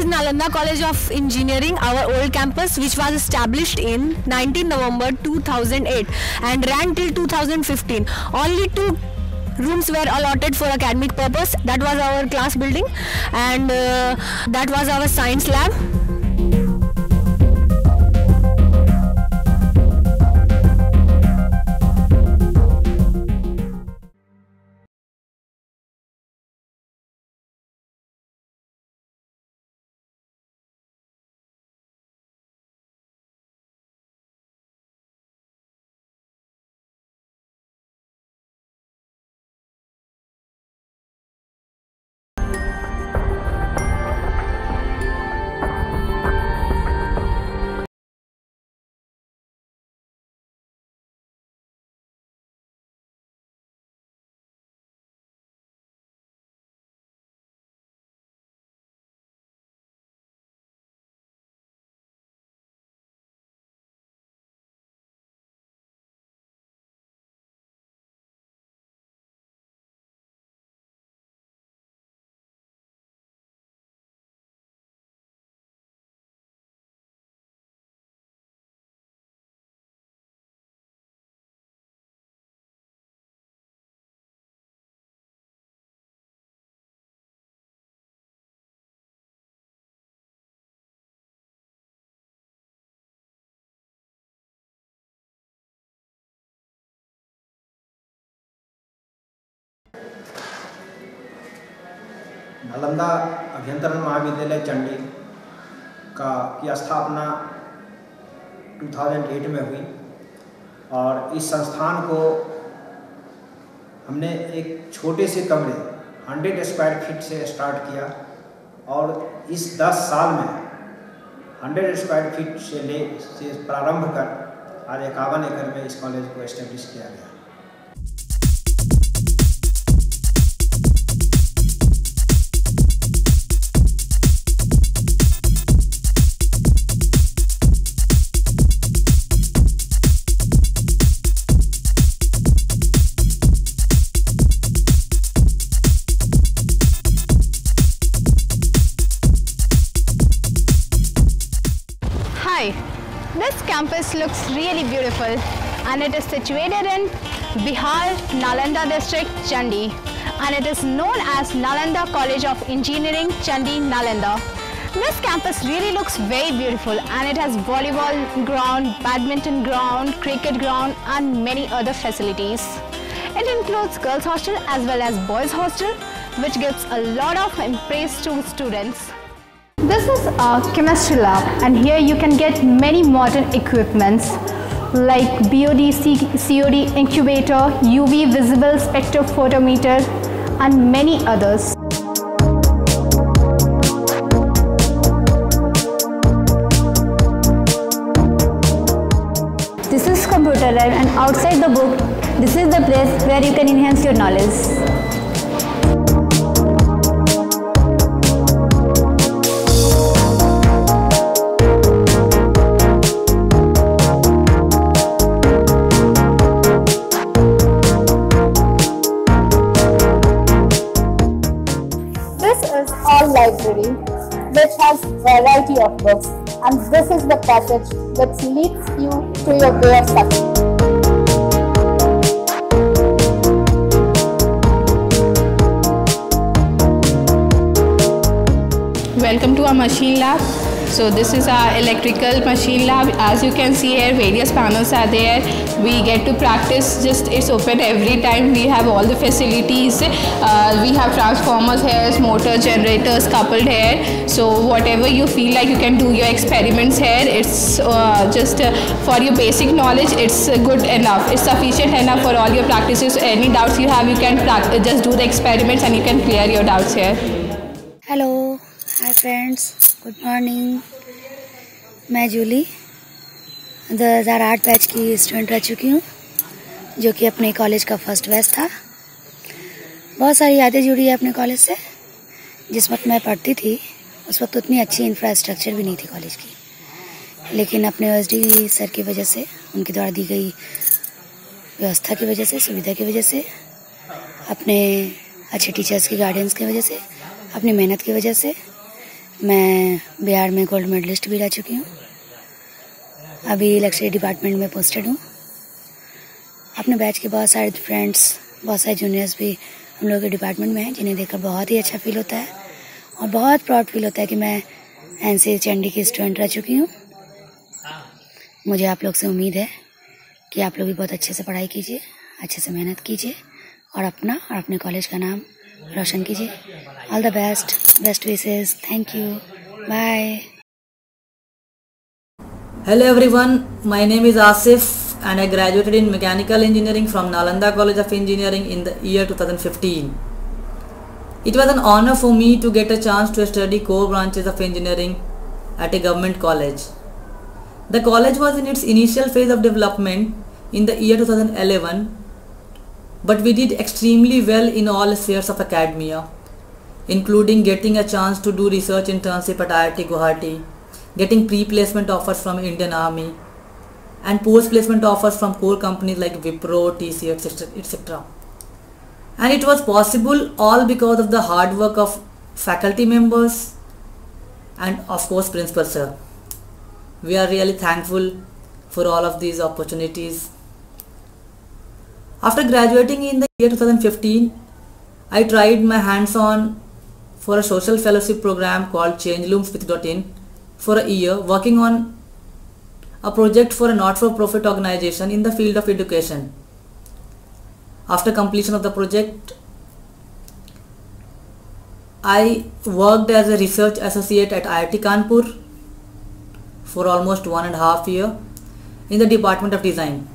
is Nalanda College of Engineering, our old campus, which was established in 19 November 2008 and ran till 2015. Only 2 rooms were allotted for academic purpose. That was our class building and that was our science lab. Nalanda अभियंत्रण महाविद्यालय चंडी की स्थापना 2008 में हुई और इस संस्थान को हमने एक छोटे से कमरे 100 स्क्वायर फीट से स्टार्ट किया और इस 10 साल में 100 स्क्वायर फीट से प्रारंभ कर आज 51 एकड़ में इस कॉलेज को एस्टेब्लिश किया गया। This campus looks really beautiful and it is situated in Bihar, Nalanda district, Chandi, and it is known as Nalanda College of Engineering, Chandi, Nalanda. This campus really looks very beautiful and it has volleyball ground, badminton ground, cricket ground and many other facilities. It includes girls hostel as well as boys hostel, which gives a lot of praise to students. This is a chemistry lab and here you can get many modern equipments like BOD, COD incubator, UV visible spectrophotometer and many others. This is computer lab and outside the book, this is the place where you can enhance your knowledge. Library which has variety of books, and this is the passage which leads you to your way of study. Welcome to our machine lab. So this is our electrical machine lab. As you can see here, various panels are there. We get to practice, just it's open every time. We have all the facilities. We have transformers here, motor generators coupled here. So whatever you feel like you can do your experiments here. It's just for your basic knowledge, it's good enough. It's sufficient enough for all your practices. Any doubts you have, you can just do the experiments and you can clear your doubts here. Hello, hi friends, good morning. मैं Jully 2008 batch की student रह चुकी हूँ, जो कि अपने college का first batch था। बहुत सारी यादें जुड़ी है अपने कॉलेज से। जिस वक्त मैं पढ़ती थी उस वक्त उतनी अच्छी इंफ्रास्ट्रक्चर भी नहीं थी कॉलेज की, लेकिन अपने OSD सर की वजह से, उनके द्वारा दी गई व्यवस्था की वजह से, सुविधा की वजह से, अपने अच्छे टीचर्स की गाइडेंस की वजह से, अपनी मेहनत की वजह से मैं बिहार में गोल्ड मेडलिस्ट भी रह चुकी हूँ। अभी इलेक्ट्रिसिटी डिपार्टमेंट में पोस्टेड हूँ। अपने बैच के बहुत सारे फ्रेंड्स, बहुत सारे जूनियर्स भी हम लोग के डिपार्टमेंट में हैं, जिन्हें देखकर बहुत ही अच्छा फील होता है और बहुत प्राउड फील होता है कि मैं एनसीसी चंडी की स्टूडेंट रह चुकी हूँ। मुझे आप लोग से उम्मीद है कि आप लोग भी बहुत अच्छे से पढ़ाई कीजिए, अच्छे से मेहनत कीजिए और अपना और अपने कॉलेज का नाम रोशन कीजिए। All the best, best wishes, thank you, bye. Hello everyone, my name is Asif and I graduated in Mechanical Engineering from Nalanda College of Engineering in the year 2015. It was an honor for me to get a chance to study core branches of engineering at a government college. The college was in its initial phase of development in the year 2011, but we did extremely well in all spheres of academia, including getting a chance to do research internship at IIT Guwahati, getting pre-placement offers from Indian Army and post-placement offers from core companies like Wipro, TCS, etc. And it was possible all because of the hard work of faculty members and of course Principal Sir. We are really thankful for all of these opportunities. After graduating in the year 2015, I tried my hands-on for a social fellowship program called ChangeLoomsWith.in for a year, working on a project for a not-for-profit organization in the field of education. After completion of the project, I worked as a research associate at IIT Kanpur for almost 1.5 years in the Department of Design.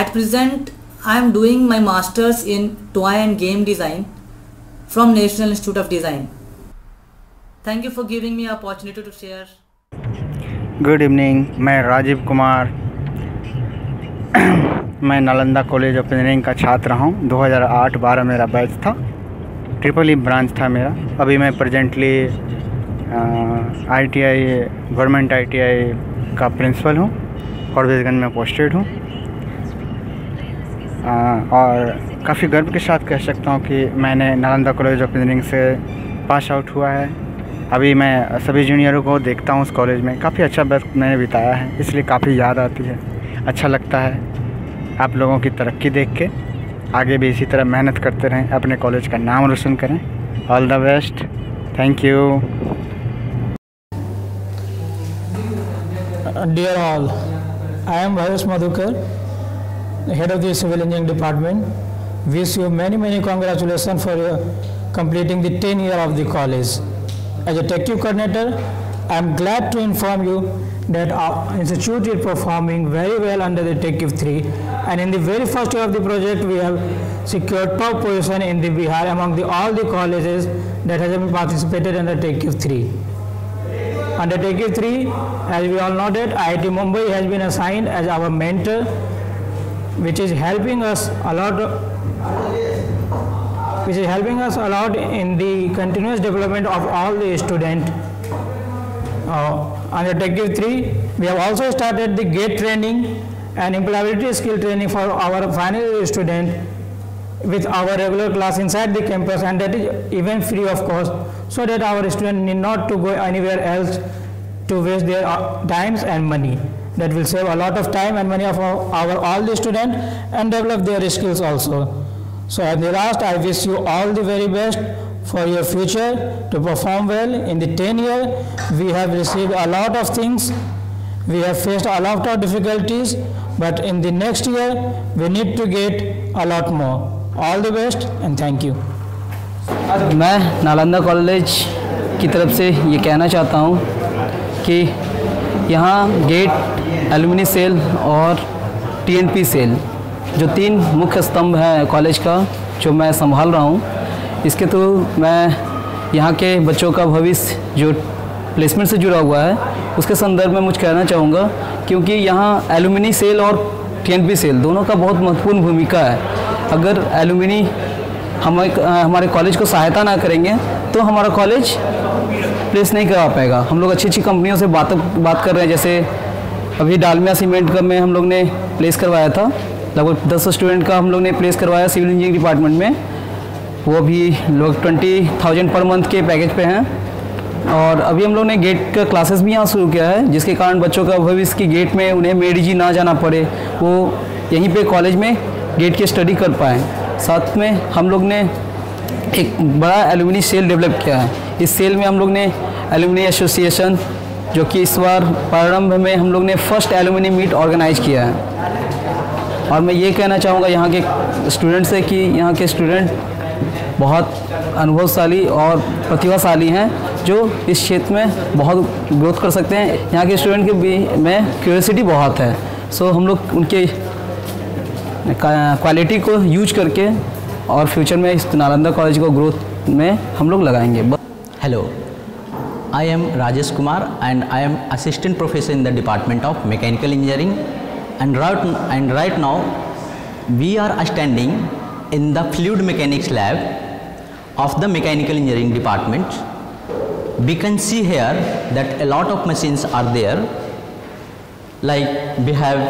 At present, I am doing my Masters in Toy and Game Design from National Institute of Design. Thank you for giving me an opportunity to share. Good evening, मैं राजीव कुमार मैं Nalanda college of engineering का छात्र हूँ। 2008-12 मेरा batch था, triple branch था मेरा। अभी मैं प्रेजेंटली ITI गवर्नमेंट ITI का प्रिंसिपल हूँ, फॉरबिसगंज में पोस्टेड हूँ। और काफ़ी गर्व के साथ कह सकता हूँ कि मैंने नालंदा कॉलेज ऑफ इंजीनियरिंग से पास आउट हुआ है। अभी मैं सभी जूनियरों को देखता हूँ उस कॉलेज में, काफ़ी अच्छा वक्त मैंने बिताया है, इसलिए काफ़ी याद आती है, अच्छा लगता है। आप लोगों की तरक्की देख के आगे भी इसी तरह मेहनत करते रहें, अपने कॉलेज का नाम रोशन करें। All the best, thank you. Dear all, I am Vayesh Madhukar, head of the Civil Engineering Department. Wish you many congratulations for completing the 10 year of the college. As a Tech coordinator, I am glad to inform you that our institute is performing very well under the Tech 3, and in the very first year of the project we have secured top position in the Bihar among all the colleges that have been participated under Tech 3. Under Tech 3, as we all know that IIT Mumbai has been assigned as our mentor, which is helping us a lot in the continuous development of all the students. Under Tech 3, we have also started the GATE training and employability skill training for our final year student with our regular class inside the campus, and that is even free of cost, so that our students need not to go anywhere else to waste their times and money. That will save a lot of time and money of all the students and develop their skills also. So at the last, I wish you all the very best for your future to perform well. In the 10 years, we have received a lot of things, we have faced a lot of difficulties, but in the next year, we need to get a lot more. All the best and thank you. मैं Nalanda college की तरफ से ये कहना चाहता हूँ कि यहाँ गेट, एलुमिनी सेल और TNP सेल जो 3 मुख्य स्तंभ हैं कॉलेज का, जो मैं संभाल रहा हूँ, इसके थ्रू मैं यहाँ के बच्चों का भविष्य जो प्लेसमेंट से जुड़ा हुआ है उसके संदर्भ में मुझे कहना चाहूँगा, क्योंकि यहाँ एलुमिनी सेल और TNP सेल दोनों का बहुत महत्वपूर्ण भूमिका है। अगर एलुमिनी हमारे कॉलेज को सहायता ना करेंगे तो हमारा कॉलेज प्लेस नहीं करा पाएगा। हम लोग अच्छी कंपनियों से बात कर रहे हैं, जैसे अभी डालमिया सीमेंट का में हम लोग ने प्लेस करवाया था, लगभग 10 स्टूडेंट का हम लोग ने प्लेस करवाया सिविल इंजीनियरिंग डिपार्टमेंट में। वो भी लोग 20,000 पर मंथ के पैकेज पे हैं। और अभी हम लोग ने गेट का क्लासेस भी यहाँ शुरू किया है, जिसके कारण बच्चों का भविष्य की गेट में उन्हें मेडीजी ना जाना पड़े, वो यहीं पे कॉलेज में गेट की स्टडी कर पाएँ। साथ में हम लोग ने एक बड़ा एलुमनी सेल डेवलप किया है। इस सेल में हम लोग ने एलुमनी एसोसिएशन, जो कि इस बार प्रारंभ में हम लोग ने फर्स्ट एलुमनी मीट ऑर्गेनाइज किया है। और मैं ये कहना चाहूँगा यहाँ के स्टूडेंट से कि यहाँ के स्टूडेंट बहुत अनुभवशाली और प्रतिभाशाली हैं, जो इस क्षेत्र में बहुत ग्रोथ कर सकते हैं। यहाँ के स्टूडेंट के भी में क्यूरियोसिटी बहुत है, सो हम लोग उनके क्वालिटी को यूज करके और फ्यूचर में इस नालंदा कॉलेज को ग्रोथ में हम लोग लगाएंगे। Hello, I am Rajesh Kumar and I am assistant professor in the Department of Mechanical Engineering, and right now we are standing in the fluid mechanics lab of the Mechanical Engineering department. We can see here that a lot of machines are there, like we have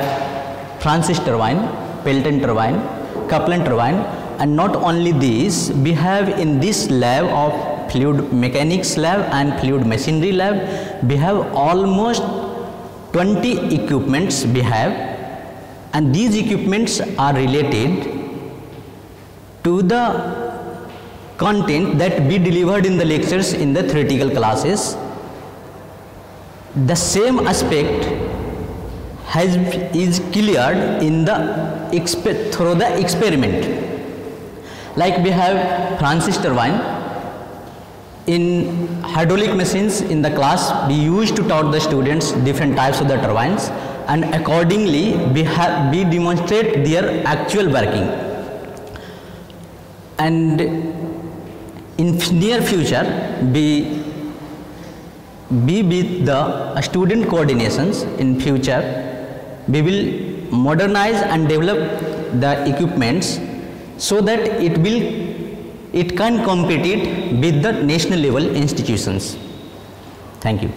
Francis turbine, Pelton turbine, Kaplan turbine, and not only these, we have in this lab of fluid mechanics lab and fluid machinery lab, we have almost 20 equipments we have, and these equipments are related to the content that we delivered in the lectures in the theoretical classes. The same aspect is cleared in the through the experiment. Like we have Francis turbine. In hydraulic machines in the class, we used to taught the students different types of the turbines, and accordingly we demonstrate their actual working. And in near future, we with the student coordinations in future, we will modernize and develop the equipments so that it can compete with the national level institutions. Thank you.